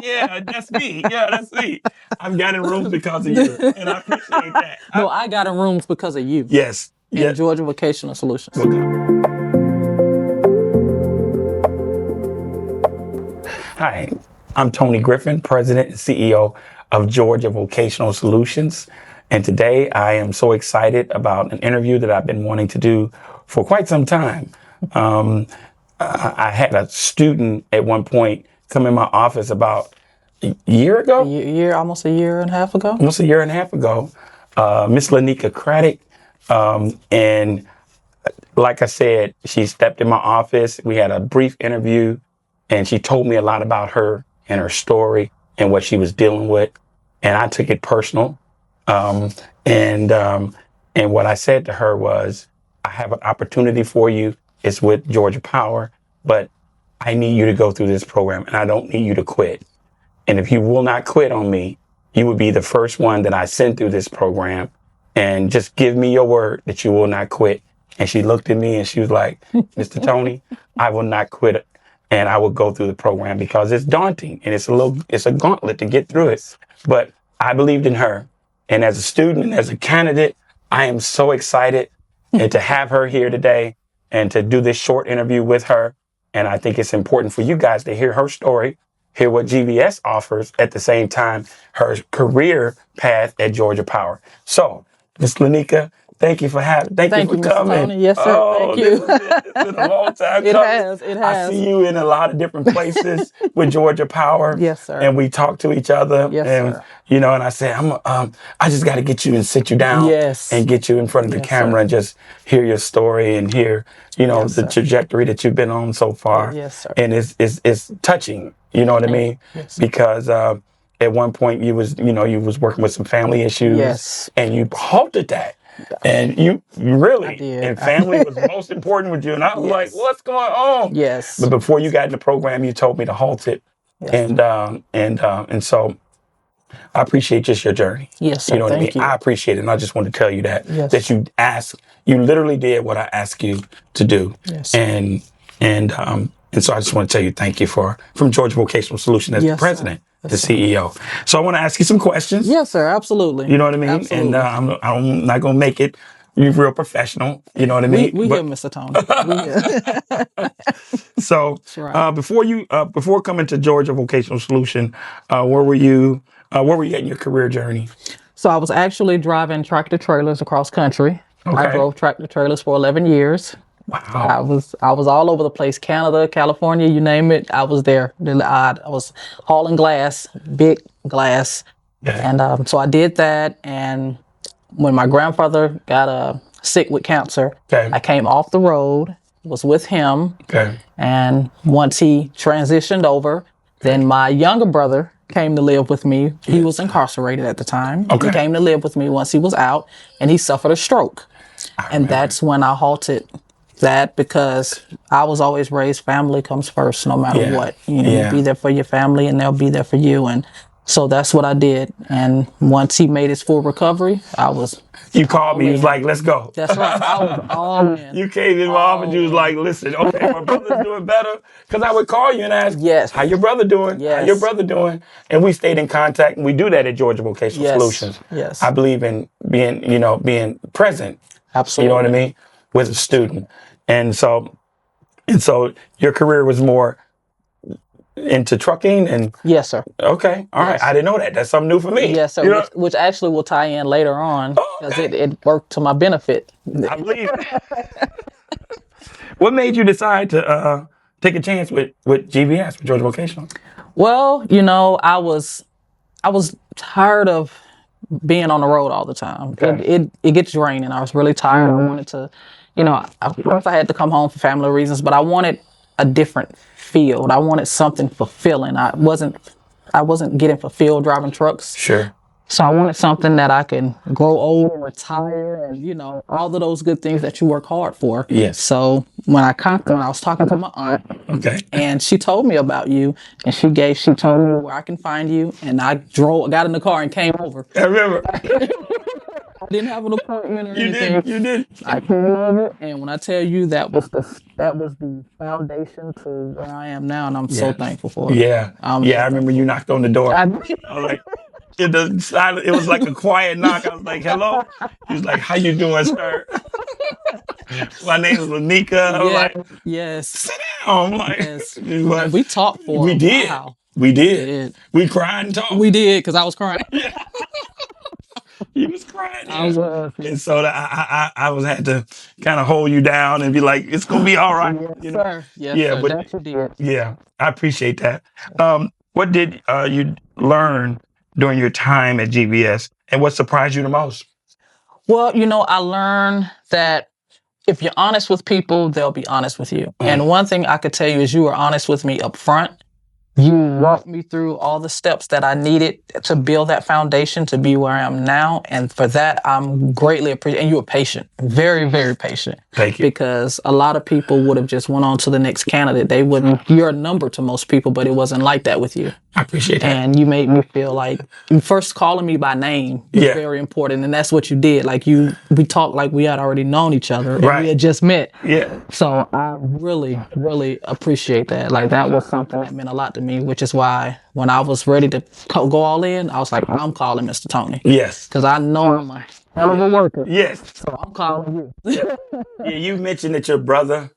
Yeah, that's me. Yeah, that's me. I've got in rooms because of you, and I appreciate that. No, I got in rooms because of you. Yes. And Yeah. Georgia Vocational Solutions. Hi, I'm Tony Griffin, President and CEO of Georgia Vocational Solutions. And today I am so excited about an interview that I've been wanting to do for quite some time. I had a student at one point come in my office about a year ago, Almost a year and a half ago. Miss Laneika Cratic. And like I said, she stepped in my office. We had a brief interview and she told me a lot about her and her story and what she was dealing with. And I took it personal. And what I said to her was, I have an opportunity for you. It's with Georgia Power, but I need you to go through this program and I don't need you to quit. And if you will not quit on me, you would be the first one that I send through this program. And just give me your word that you will not quit. And she looked at me and she was like, Mr. Tony, I will not quit. And I will go through the program because it's daunting and it's a gauntlet to get through it. But I believed in her. And as a student and as a candidate, I am so excited and to have her here today and to do this short interview with her. And I think it's important for you guys to hear her story, hear what GVS offers at the same time, her career path at Georgia Power. So, Ms. Laneika, thank you for coming. Mr. Tony. Yes, sir. Thank you. It's been a long time It coming. has. I see you in a lot of different places with Georgia Power. Yes, sir. And we talk to each other. Yes, and, sir. and I said, I just got to get you and sit you down. Yes. And get you in front of the camera sir. and just hear your story and hear, Yes, the sir. trajectory that you've been on so far. Yes, sir. And it's touching. You know what I mean? Yes. Because at one point you was working with some family issues. Yes. And you halted that. And you really, I did. and family was most important with you. And I was like, what's going on? Yes. But before you got in the program, you told me to halt it. Yes. And so I appreciate just your journey. Yes, sir. You know what I mean? Thank you. I appreciate it. And I just want to tell you that, Yes. that you literally did what I asked you to do. Yes. And so I just want to tell you, thank you from Georgia Vocational Solution as Yes, the president, sir. the CEO. So I want to ask you some questions. Yes, sir. Absolutely. You know what I mean? Absolutely. And I'm not going to make it real professional. You know what I mean? We hear Mr. Tony. We hear. So right. before coming to Georgia Vocational Solution, where were you at in your career journey? So I was actually driving tractor trailers across country. Okay. I drove tractor trailers for 11 years. Wow. I was all over the place. Canada, California, you name it. I was there. I was hauling glass, big glass. Yeah. And so I did that. And when my grandfather got sick with cancer, Okay. I came off the road, was with him. Okay. And once he transitioned over, then my younger brother came to live with me. He was incarcerated at the time. Okay. He came to live with me once he was out, and he suffered a stroke. And that's when I halted that, because I was always raised family comes first no matter what. You be there for your family and they'll be there for you. And so that's what I did. And once he made his full recovery, You called me, you was like, let's go. That's right. I was all in. You came in my office, you was like, listen, okay, my brother's doing better. Because I would call you and ask, Yes. how your brother doing? Yes. How your brother doing? And we stayed in contact, and we do that at Georgia Vocational Yes. Solutions. Yes. I believe in being present. Absolutely. You know what I mean? With a student. And so your career was more into trucking and Yes, sir. okay. All right. I didn't know that. That's something new for me. Yes, sir. You know? Which actually will tie in later on, because okay. it worked to my benefit. I believe it. What made you decide to take a chance with GVS, with Georgia Vocational? Well, I was tired of being on the road all the time. Okay. It gets draining. I was really tired. I wanted to, of course I had to come home for family reasons, but I wanted a different field. I wanted something fulfilling. I wasn't getting fulfilled driving trucks. Sure. So I wanted something that I can grow old and retire and, all of those good things that you work hard for. Yes. So when I was talking to my aunt, okay, and she told me about you, and she told me where I can find you, and I got in the car and came over. I remember. I didn't have an appointment or You anything. did. You did. I came over, and when I tell you that was the foundation to where I am now, and I'm so thankful for it. Yeah. I'm Yeah. so I remember you knocked on the door. I, I was like, it was like a quiet knock. I was like, hello. He was like, how you doing, sir? My name is Laneika. I was like, yes, sit down. I'm like, yes. what? And we talked for We a did. while. We did. We cried and talked. We did, because I was crying. He was crying. I was And so I was had to kind of hold you down and be like, it's gonna be all right. Yes, sir. Yes, Yeah, sir. but That you did. yeah, I appreciate that. What did you learn during your time at GBS, and what surprised you the most? Well, I learned that if you're honest with people, they'll be honest with you. And one thing I could tell you is you were honest with me up front. You walked me through all the steps that I needed to build that foundation to be where I am now. And for that, I'm greatly appreciative. And you were patient, very, very patient. Thank you. Because a lot of people would have just went on to the next candidate. They wouldn't, you're a number to most people, but it wasn't like that with you. I appreciate that. And you made me feel like first calling me by name was very important. And that's what you did. Like we talked like we had already known each other and we had just met. Yeah. So I really, really appreciate that. Like that was something that meant a lot to me, which is why when I was ready to go all in, I was like, I'm calling Mr. Tony. Yes. Because I know I'm a hell of a worker. Yes. So I'm calling you. Yeah, you mentioned that your brother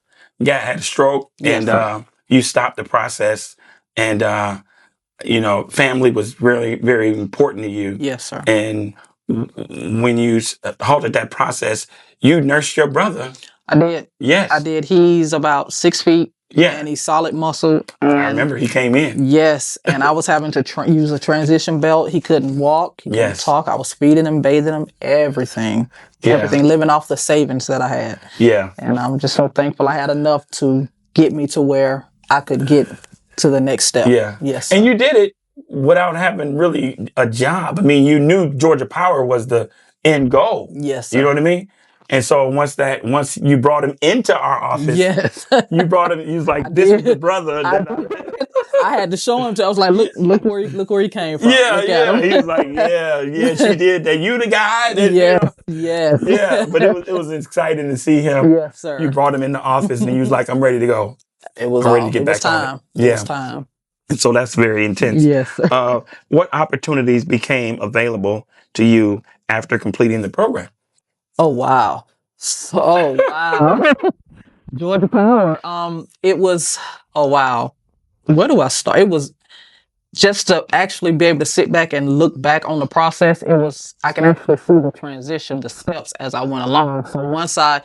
had a stroke and you stopped the process and family was really very important to you. Yes, sir. And when you halted that process, you nursed your brother. I did. Yes. I did. He's about 6 feet. Yeah. And he's solid muscle. I remember he came in. Yes. And I was having to use a transition belt. He couldn't walk. He couldn't talk. I was feeding him, bathing him, everything. Yeah. Everything, living off the savings that I had. Yeah. And I'm just so thankful I had enough to get me to where I could get to the next step. Yeah. Yes. And you did it without having really a job. I mean, you knew Georgia Power was the end goal. Yes, sir. You know what I mean? And so once you brought him into our office, you brought him. He was like, "This is the brother." I had to show him. I was like, "Look where he came from." Yeah. He was like, "Yeah, she did that. You the guy." Yes. Yeah. But it was exciting to see him. Yes, sir. You brought him in the office, and he was like, "I'm ready to go." It was ready to get back on it. It was time. And so that's very intense. Yes. What opportunities became available to you after completing the program? Oh, wow. Georgia Power. It was, oh, wow. Where do I start? It was just to actually be able to sit back and look back on the process. I can actually see the transition, the steps as I went along. So once I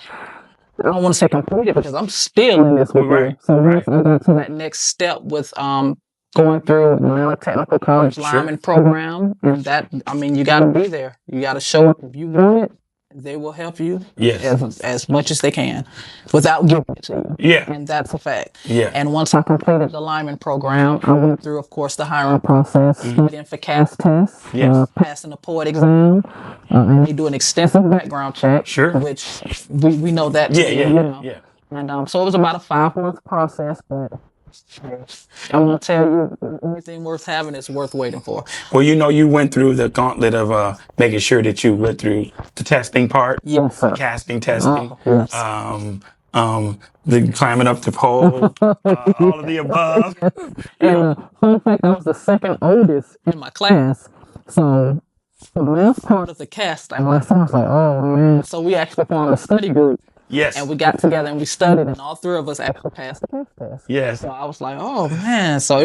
don't want to say completed because I'm still in this with you. So once I got to that next step with going through the technical college lineman program, and that, I mean, you got to be there. You got to show up if you want it. They will help you as much as they can without giving it to you. Yeah. And that's a fact. Yeah. And once I completed the lineman program, I went through, of course, the hiring process, studying for CAS tests, passing the POET exam, and they do an extensive background check. Sure. Which we know that too. Yeah. And so it was about a 5-month process, but I'm going to tell you, anything worth having is worth waiting for. Well, you went through the gauntlet of making sure that you went through the testing part. Yes, sir. Casting testing. Yes. The climbing up the pole. All of the above. And fun fact, I was the second oldest in my class. So the last part of the cast, I was like, oh, man. So we actually formed a study group. Yes. And we got together and we studied, and all three of us actually passed the CAS test. Yes. So I was like, oh, man. So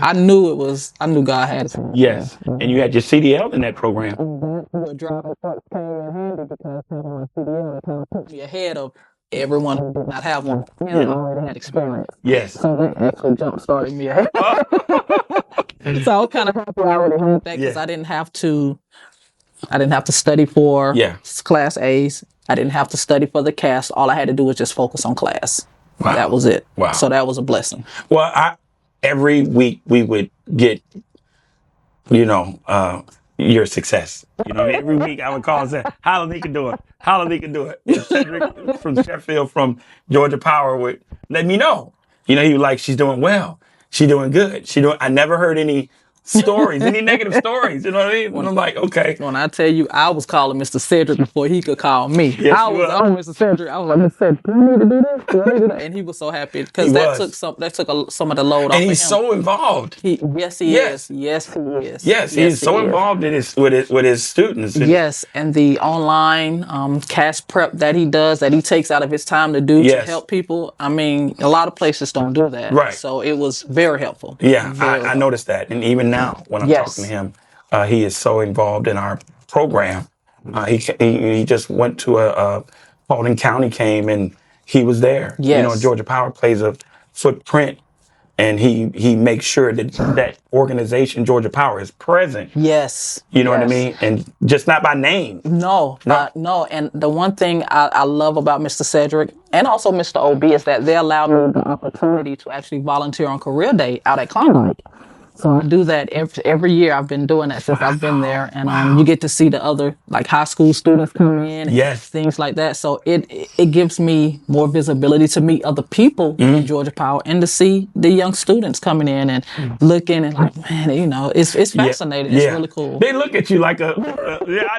I knew God had it. Yes. And you had your CDL in that program. And driving trucks came in handy because having my CDL, it kind of put me ahead of everyone who did not have one and already had experience. Yes. So that actually jump-started me ahead. So I was kind of happy I already had that because I didn't have to study for Class A's. I didn't have to study for the cast. All I had to do was just focus on class. Wow. That was it. Wow. So that was a blessing. Well, every week we would get, your success. Every week I would call and say, how Laneika doing? How Laneika doing? And Cedric from Sheffield, from Georgia Power would let me know. He was like, she's doing well. She's doing good. I never heard any stories, any negative stories. You know what I mean? When I'm like, okay. When I tell you, I was calling Mr. Cedric before he could call me. Yes, I was on Mr. Cedric. I was like, Mr. Cedric, do I need to do this? Do I need to do that? And he was so happy because that took some of the load off of him. And he's so involved. Yes, he is. Yes, he is. Yes, he's so involved in with his students. Yes, and the online cash prep that he does, that he takes out of his time to do to help people. I mean, a lot of places don't do that. Right. So it was very helpful. Yeah, I noticed that. And even now, when I'm talking to him, he is so involved in our program. He just went to Paulding County came and he was there. Yes. You know, Georgia Power plays a footprint, and he makes sure that that organization, Georgia Power, is present. Yes. You know what I mean? And just not by name. No. And the one thing I love about Mr. Cedric and also Mr. OB is that they allow me the opportunity to actually volunteer on career day out at Klondike. So I do that every year. I've been doing that since I've been there, and you get to see the other like high school students come in, and things like that. So it gives me more visibility to meet other people in Georgia Power and to see the young students coming in and looking and like, man, you know, it's fascinating. It's really cool. They look at you like I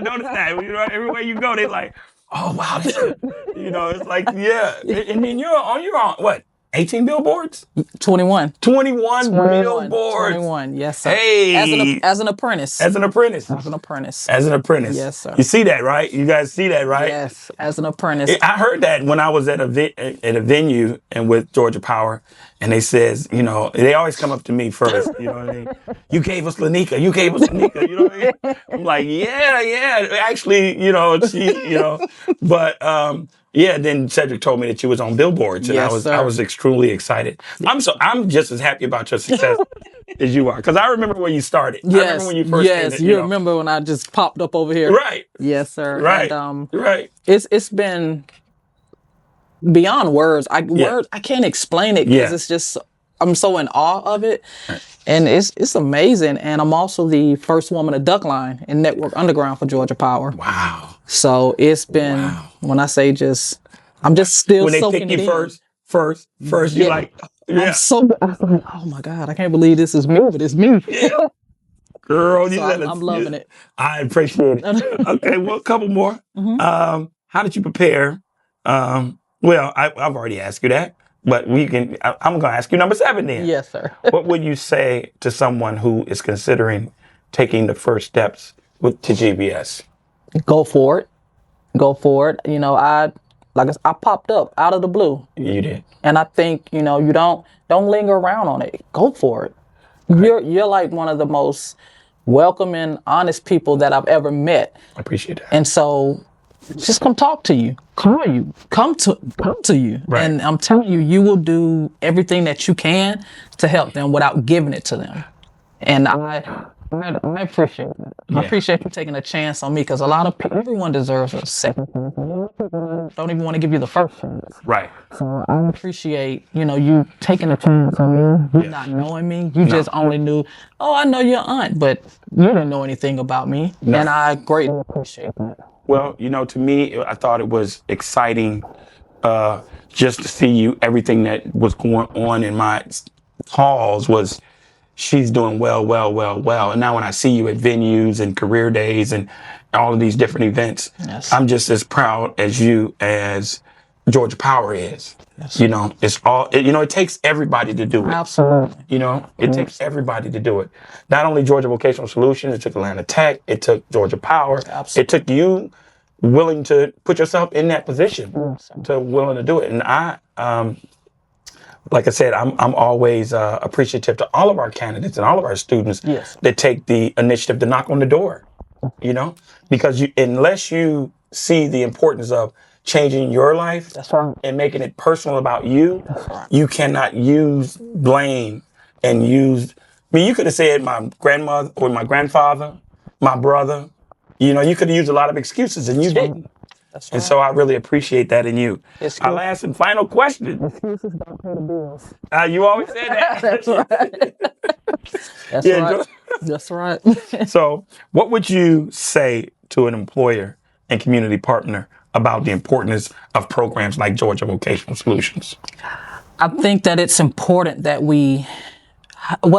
noticed that. You know, everywhere you go, they like, oh wow, you know, it's like and then you're on what? 18 billboards? 21. 21 billboards. 21, yes, sir. Hey. As an apprentice. As an apprentice. As an apprentice. As an apprentice. Yes, sir. You see that, right? You guys see that, right? Yes, as an apprentice. I heard that when I was at a venue and with Georgia Power, and they says, you know, they always come up to me first, you know what I mean? You gave us Laneika, you know what I mean? I'm like, yeah, actually, you know, but, then Cedric told me that you was on billboards, and I was extremely excited. I'm just as happy about your success as you are, because I remember when you started. Yes, I remember when you first came to, you remember when I just popped up over here. Right. Yes, sir. Right. And, right. It's been beyond words. I can't explain it because it's just I'm so in awe of it, and it's amazing. And I'm also the first woman to Ductline in Network Underground for Georgia Power. Wow. So it's been when I say I'm just still when they soaking pick it you in. first, you're like, I was like, oh my God, I can't believe this is me, but it's me. Yeah. Girl, I'm loving it. I appreciate it. Okay, well, a couple more. How did you prepare? Well, I've already asked you that, but I'm going to ask you number 7 then. Yes, sir. What would you say to someone who is considering taking the first steps to GBS? Go for it. You know, I popped up out of the blue. You did. And I think, you know, you don't linger around on it. Go for it. Right. You're like one of the most welcoming, honest people that I've ever met. I appreciate that. And so just come talk to you, call you, come to you. Right. And I'm telling you, you will do everything that you can to help them without giving it to them. And I appreciate that. Yeah. I appreciate you taking a chance on me, because a lot of people, everyone deserves a second chance. Don't even want to give you the first chance. Right. So I appreciate, you taking a chance on me, you not knowing me. You just only knew, I know your aunt, but you didn't know anything about me. No. And I greatly appreciate that. Well, to me, I thought it was exciting just to see you. Everything that was going on in my calls was, she's doing well. And now when I see you at venues and career days and all of these different events, yes. I'm just as proud as you as Georgia Power is. Yes. It's all, it takes everybody to do it. Absolutely. It takes everybody to do it. Not only Georgia Vocational Solutions, it took Atlanta Tech, it took Georgia Power. Absolutely. It took you willing to put yourself in that position to willing to do it. And I, like I said, I'm always appreciative to all of our candidates and all of our students that take the initiative to knock on the door, because unless you see the importance of changing your life and making it personal about you, you cannot use blame and you could have said my grandmother or my grandfather, my brother, you could have used a lot of excuses and you didn't. That's right. And so I really appreciate that in you. Our last and final question. Excuses don't pay the bills. You always say that. That's right. That's right. That's right. So what would you say to an employer and community partner about the importance of programs like Georgia Vocational Solutions? I think that it's important that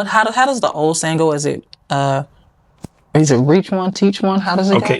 how does the old saying go? Is it Is it reach one, teach one? How does it go? Okay,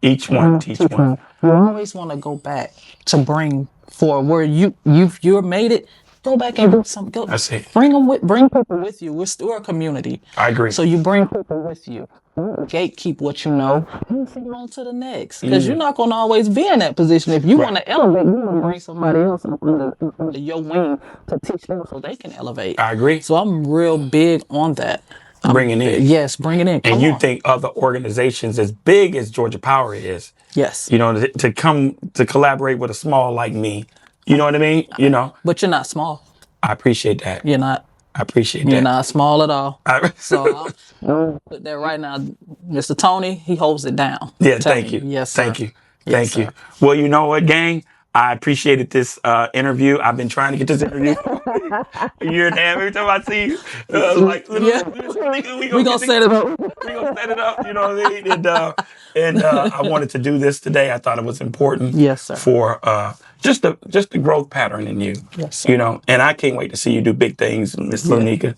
each one, teach one. You always want to go back to bring for where you're made it. Go back and do some. Go. That's it. Bring people with you. We're a community. I agree. So you bring people with you. Gatekeep what you know. Move on to the next, because you're not going to always be in that position. If you want to elevate, you want to bring somebody else under your wing to teach them so they can elevate. I agree. So I'm real big on that. Bringing in. Yes, bring it in. And you think other organizations as big as Georgia Power is, yes, you know, to come to collaborate with a small like me, you know what I mean? You know, but you're not small. I appreciate that. You're not. I appreciate that. You're not small at all. So I'll put that right now. Mr. Tony, he holds it down. Yeah, thank you. Yes, sir. Thank you. Yes, Thank you. Well, you know what, gang? I appreciated this interview. I've been trying to get this interview for a year and a half. Every time I see you, like, we gonna set it up. We gonna set it up. You know what I mean? And I wanted to do this today. I thought it was important. Yes, sir. For just the growth pattern in you. Yes, sir. You know, and I can't wait to see you do big things, Miss Laneika.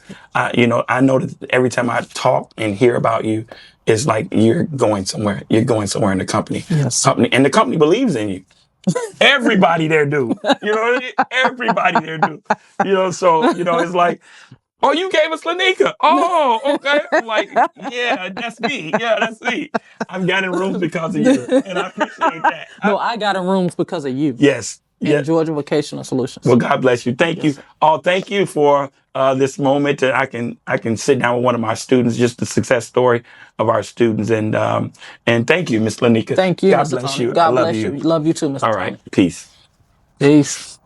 You know, I know that every time I talk and hear about you, it's like you're going somewhere. You're going somewhere in the company. Yes. And the company believes in you. Everybody there do. You know what I mean? Everybody there do. You know, so, you know, it's like, oh, you gave us Laneika. Oh, okay. I'm like, yeah, that's me. Yeah, that's me. I've got in rooms because of you. And I appreciate that. No, I got in rooms because of you. Yes. In Georgia Vocational Solutions. Well, God bless you. Thank you. Oh, thank you for this moment that I can sit down with one of my students, just the success story of our students. And thank you, Miss Laneika. Thank you, God Mr. bless Tony. you. God I love bless you. Love you too, Mr. All Tony. right. Peace. Peace.